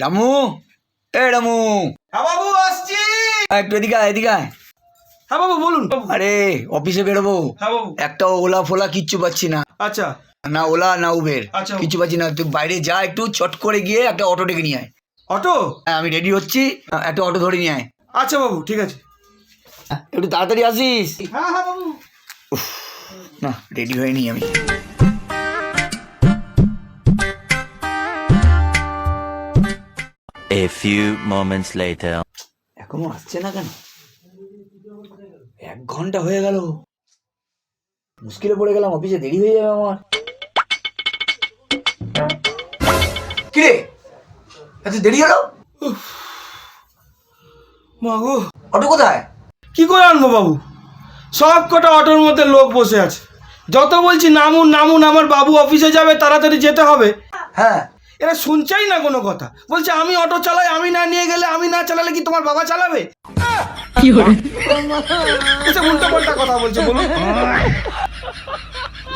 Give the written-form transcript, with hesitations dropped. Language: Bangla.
রামু, এ রামু, হ্যাঁ বাবু আসছি। একটু এদিকে আয়, এদিকে আয়। হ্যাঁ বাবু বলুন। আরে অফিসে বেরোবো, হ্যাঁ বাবু। একটা ওলা ফোলা কিচ্ছু পাচ্ছি না, আচ্ছা না ওলা না উবের, আচ্ছা। কিচ্ছু পাচ্ছি না। তুই বাইরে যা, একটু চট করে গিয়ে একটা অটো ডেকে নিয়ে আয়। অটো? হ্যাঁ আমি রেডি হচ্ছি, একটা অটো ধরে নিয়ে আয়। আচ্ছা বাবু ঠিক আছে। একটু তাড়াতাড়ি আসিস। হ্যাঁ হ্যাঁ বাবু। না রেডি হয়নি আমি। A few moments later. এখনো আসছে না কেন? 1 ঘন্টা হয়ে গেল, মুশকিলে পড়ে গেলাম, অফিসে দেরি হয়ে যাবে আমার। কিরে এত দেরি হলো? মাগো, অটো কোথায়? কি করে আনবো বাবু? সব কটা অটোর মধ্যে লোক বসে আছে, যত বলছি নামুন নামুন, আমার বাবু অফিসে যাবে, তাড়াতাড়ি যেতে হবে। হ্যাঁ এরা শুনছেই না কোনো কথা, বলছে আমি অটো চালাই, আমি না নিয়ে গেলে, আমি না চালালে কি তোমার বাবা চালাবে? উল্টো পাল্টা কথা বলছে বলুন।